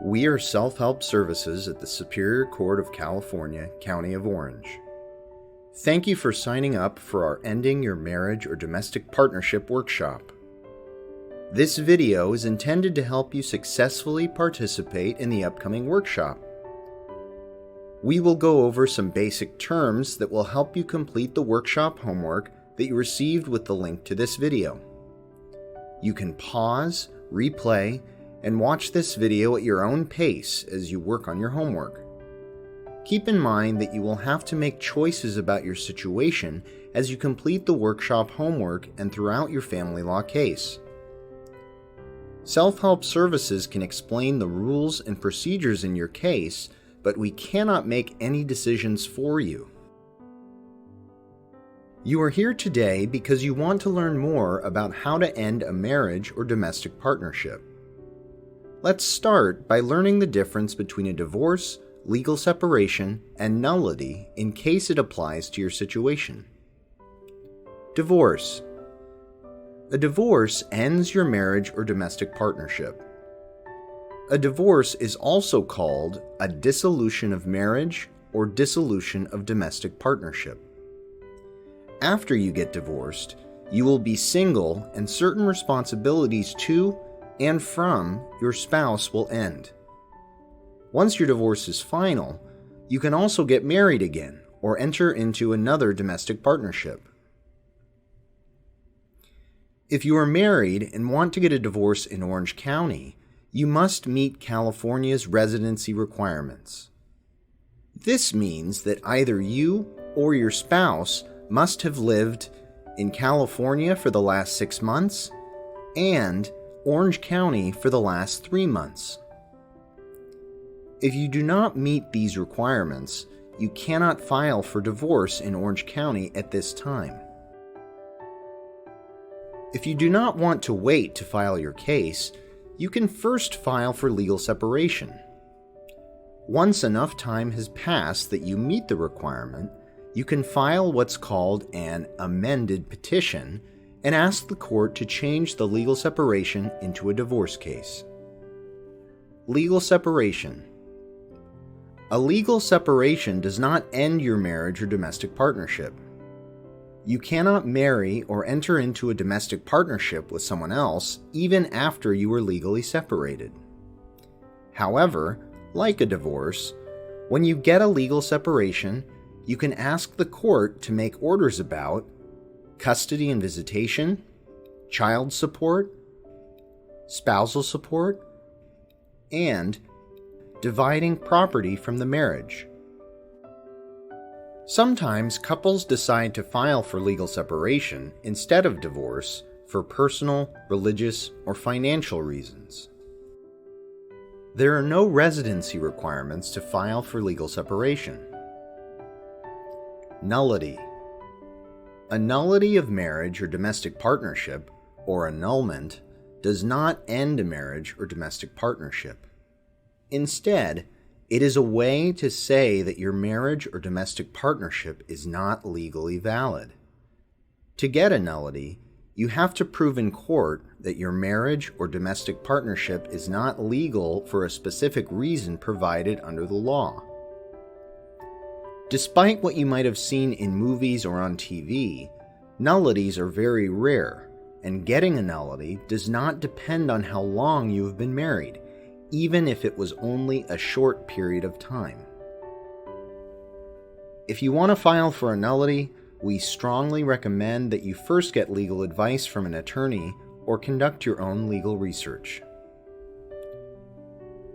We are Self-Help Services at the Superior Court of California, County of Orange. Thank you for signing up for our Ending Your Marriage or Domestic Partnership workshop. This video is intended to help you successfully participate in the upcoming workshop. We will go over some basic terms that will help you complete the workshop homework that you received with the link to this video. You can pause, replay, and watch this video at your own pace as you work on your homework. Keep in mind that you will have to make choices about your situation as you complete the workshop homework and throughout your family law case. Self-help services can explain the rules and procedures in your case, but we cannot make any decisions for you. You are here today because you want to learn more about how to end a marriage or domestic partnership. Let's start by learning the difference between a divorce, legal separation, and nullity in case it applies to your situation. Divorce. A divorce ends your marriage or domestic partnership. A divorce is also called a dissolution of marriage or dissolution of domestic partnership. After you get divorced, you will be single and certain responsibilities to and from your spouse will end. Once your divorce is final, you can also get married again or enter into another domestic partnership. If you are married and want to get a divorce in Orange County, you must meet California's residency requirements. This means that either you or your spouse must have lived in California for the last 6 months and Orange County for the last 3 months. If you do not meet these requirements, you cannot file for divorce in Orange County at this time. If you do not want to wait to file your case, you can first file for legal separation. Once enough time has passed that you meet the requirement, you can file what's called an amended petition and ask the court to change the legal separation into a divorce case. Legal separation. A legal separation does not end your marriage or domestic partnership. You cannot marry or enter into a domestic partnership with someone else even after you are legally separated. However, like a divorce, when you get a legal separation, you can ask the court to make orders about custody and visitation, child support, spousal support, and dividing property from the marriage. Sometimes couples decide to file for legal separation instead of divorce for personal, religious, or financial reasons. There are no residency requirements to file for legal separation. Nullity. A nullity of marriage or domestic partnership, or annulment, does not end a marriage or domestic partnership. Instead, it is a way to say that your marriage or domestic partnership is not legally valid. To get a nullity, you have to prove in court that your marriage or domestic partnership is not legal for a specific reason provided under the law. Despite what you might have seen in movies or on TV, nullities are very rare, and getting a nullity does not depend on how long you have been married, even if it was only a short period of time. If you want to file for a nullity, we strongly recommend that you first get legal advice from an attorney or conduct your own legal research.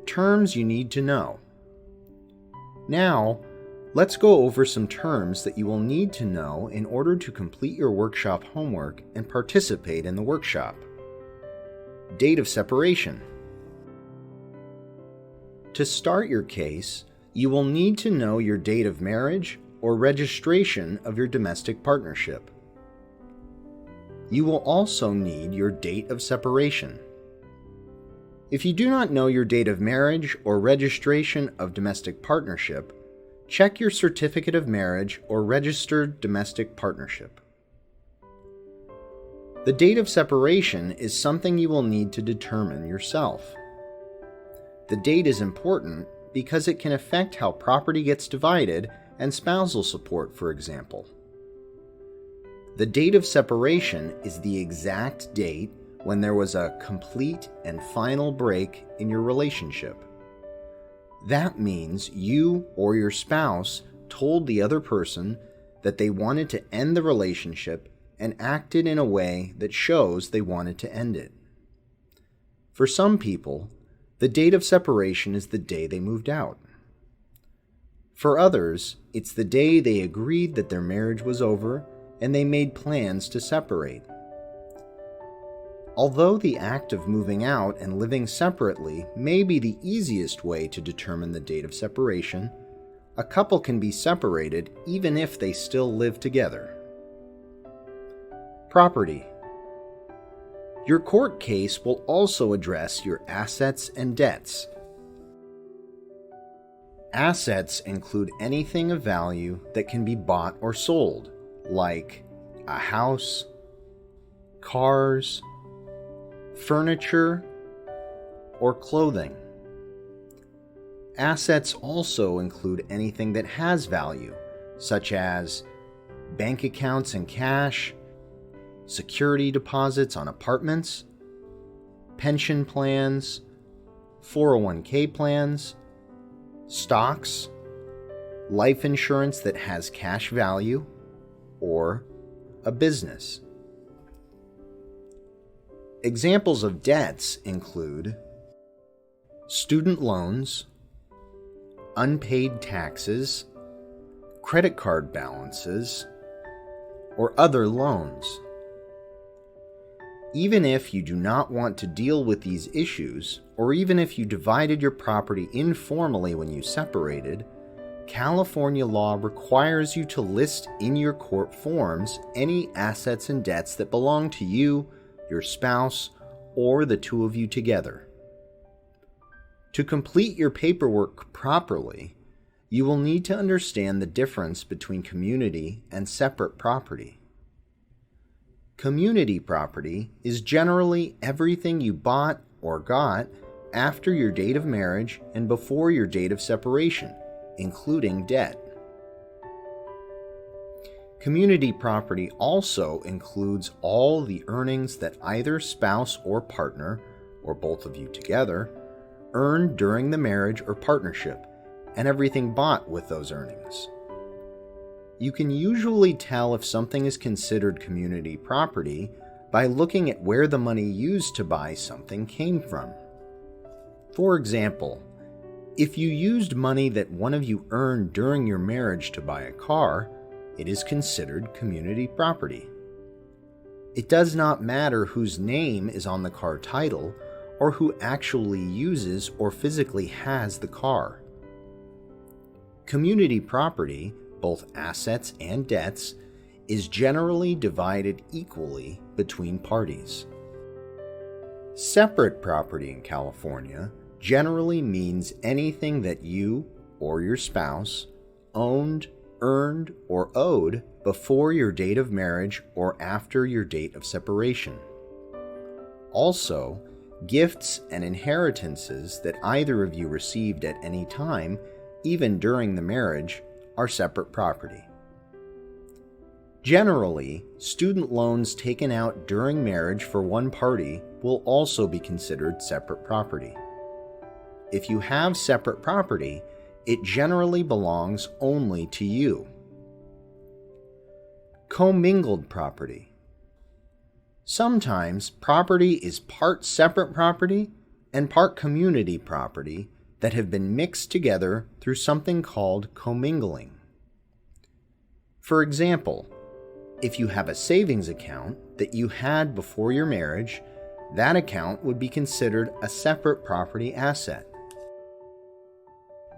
Terms you need to know. Now, let's go over some terms that you will need to know in order to complete your workshop homework and participate in the workshop. Date of separation. To start your case, you will need to know your date of marriage or registration of your domestic partnership. You will also need your date of separation. If you do not know your date of marriage or registration of domestic partnership, check your certificate of marriage or registered domestic partnership. The date of separation is something you will need to determine yourself. The date is important because it can affect how property gets divided and spousal support, for example. The date of separation is the exact date when there was a complete and final break in your relationship. That means you or your spouse told the other person that they wanted to end the relationship and acted in a way that shows they wanted to end it. For some people, the date of separation is the day they moved out. For others, it's the day they agreed that their marriage was over and they made plans to separate. Although the act of moving out and living separately may be the easiest way to determine the date of separation, a couple can be separated even if they still live together. Property. Your court case will also address your assets and debts. Assets include anything of value that can be bought or sold, like a house, cars, furniture, or clothing. Assets also include anything that has value, such as bank accounts and cash, security deposits on apartments, pension plans, 401k plans, stocks, life insurance that has cash value, or a business. Examples of debts include student loans, unpaid taxes, credit card balances, or other loans. Even if you do not want to deal with these issues, or even if you divided your property informally when you separated, California law requires you to list in your court forms any assets and debts that belong to you, your spouse, or the two of you together. To complete your paperwork properly, you will need to understand the difference between community and separate property. Community property is generally everything you bought or got after your date of marriage and before your date of separation, including debt. Community property also includes all the earnings that either spouse or partner, or both of you together, earned during the marriage or partnership, and everything bought with those earnings. You can usually tell if something is considered community property by looking at where the money used to buy something came from. For example, if you used money that one of you earned during your marriage to buy a car, it is considered community property. It does not matter whose name is on the car title or who actually uses or physically has the car. Community property, both assets and debts, is generally divided equally between parties. Separate property in California generally means anything that you or your spouse owned, earned, or owed before your date of marriage or after your date of separation. Also, gifts and inheritances that either of you received at any time, even during the marriage, are separate property. Generally, student loans taken out during marriage for one party will also be considered separate property. If you have separate property, it generally belongs only to you. Commingled property. Sometimes property is part separate property and part community property that have been mixed together through something called commingling. For example, if you have a savings account that you had before your marriage, that account would be considered a separate property asset.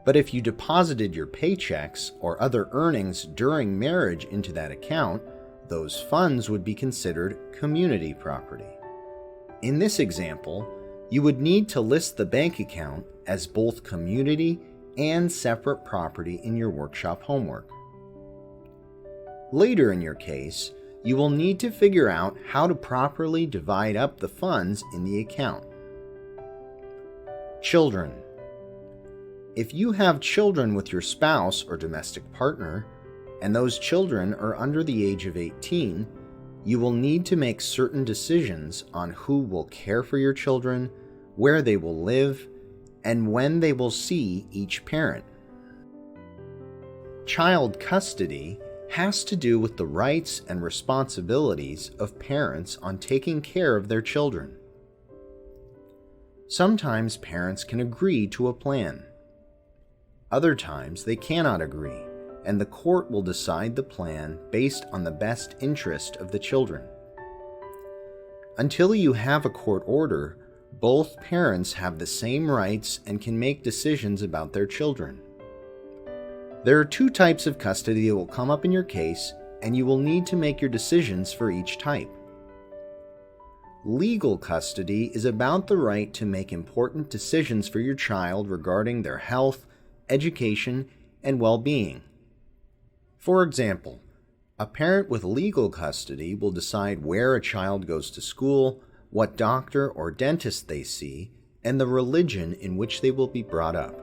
But if you deposited your paychecks or other earnings during marriage into that account, those funds would be considered community property. In this example, you would need to list the bank account as both community and separate property in your workshop homework. Later in your case, you will need to figure out how to properly divide up the funds in the account. Children, If you have children with your spouse or domestic partner, and those children are under the age of 18, you will need to make certain decisions on who will care for your children, where they will live, and when they will see each parent. Child custody has to do with the rights and responsibilities of parents on taking care of their children. Sometimes parents can agree to a plan. Other times they cannot agree, and the court will decide the plan based on the best interest of the children. Until you have a court order, both parents have the same rights and can make decisions about their children. There are two types of custody that will come up in your case, and you will need to make your decisions for each type. Legal custody is about the right to make important decisions for your child regarding their health, education, and well-being. For example, a parent with legal custody will decide where a child goes to school, what doctor or dentist they see, and the religion in which they will be brought up.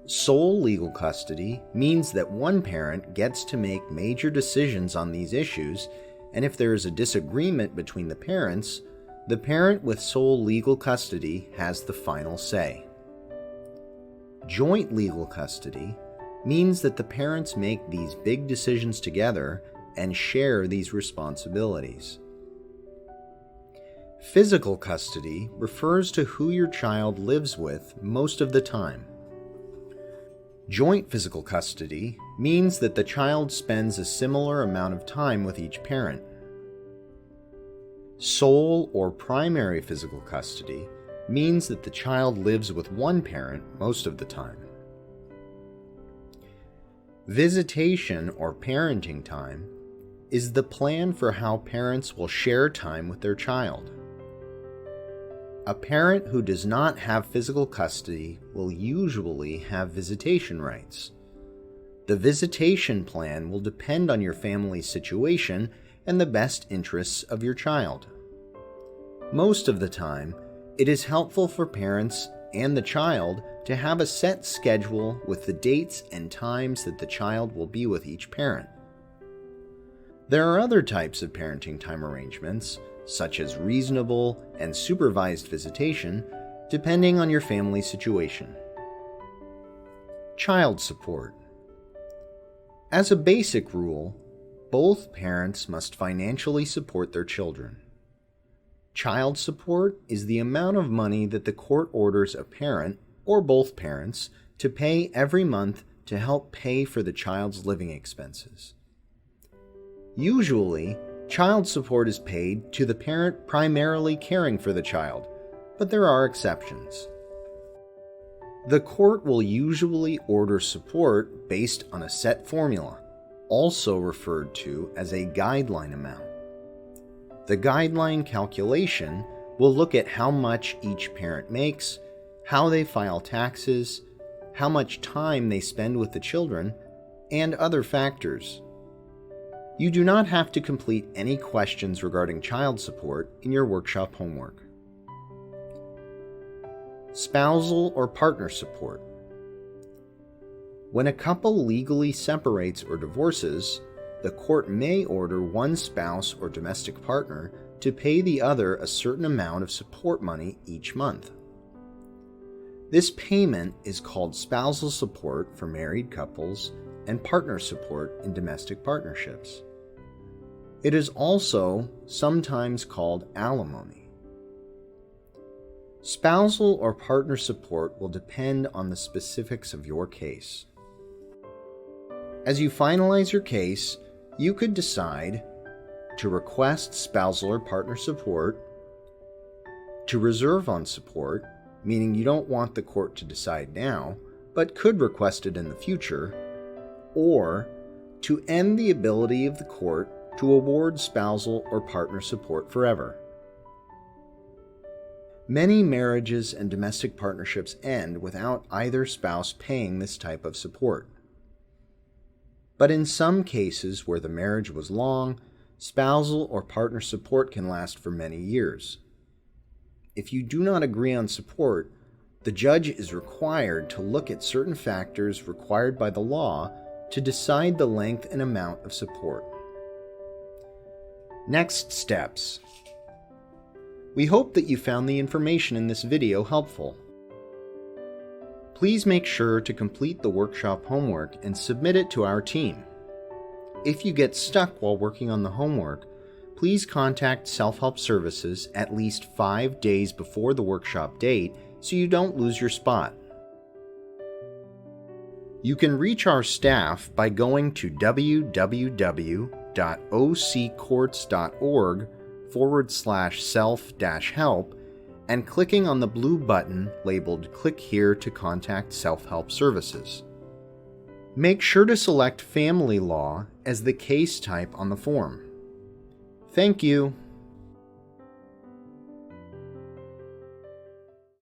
Sole legal custody means that one parent gets to make major decisions on these issues, and if there is a disagreement between the parents, the parent with sole legal custody has the final say. Joint legal custody means that the parents make these big decisions together and share these responsibilities. Physical custody refers to who your child lives with most of the time. Joint physical custody means that the child spends a similar amount of time with each parent. Sole or primary physical custody means that the child lives with one parent most of the time. Visitation or parenting time is the plan for how parents will share time with their child. A parent who does not have physical custody will usually have visitation rights. The visitation plan will depend on your family's situation and the best interests of your child. Most of the time, it is helpful for parents and the child to have a set schedule with the dates and times that the child will be with each parent. There are other types of parenting time arrangements, such as reasonable and supervised visitation, depending on your family situation. Child support. As a basic rule, both parents must financially support their children. Child support is the amount of money that the court orders a parent, or both parents, to pay every month to help pay for the child's living expenses. Usually, child support is paid to the parent primarily caring for the child, but there are exceptions. The court will usually order support based on a set formula, also referred to as a guideline amount. The guideline calculation will look at how much each parent makes, how they file taxes, how much time they spend with the children, and other factors. You do not have to complete any questions regarding child support in your workshop homework. Spousal or partner support. When a couple legally separates or divorces, the court may order one spouse or domestic partner to pay the other a certain amount of support money each month. This payment is called spousal support for married couples and partner support in domestic partnerships. It is also sometimes called alimony. Spousal or partner support will depend on the specifics of your case. As you finalize your case, you could decide to request spousal or partner support, to reserve on support, meaning you don't want the court to decide now, but could request it in the future, or to end the ability of the court to award spousal or partner support forever. Many marriages and domestic partnerships end without either spouse paying this type of support. But in some cases where the marriage was long, spousal or partner support can last for many years. If you do not agree on support, The judge is required to look at certain factors required by the law to decide the length and amount of support. Next steps. We hope that you found the information in this video helpful. Please make sure to complete the workshop homework and submit it to our team. If you get stuck while working on the homework, please contact Self-Help Services at least 5 days before the workshop date so you don't lose your spot. You can reach our staff by going to www.occourts.org/self-help and clicking on the blue button labeled "Click here to contact Self-Help Services." Make sure to select Family Law as the case type on the form. Thank you.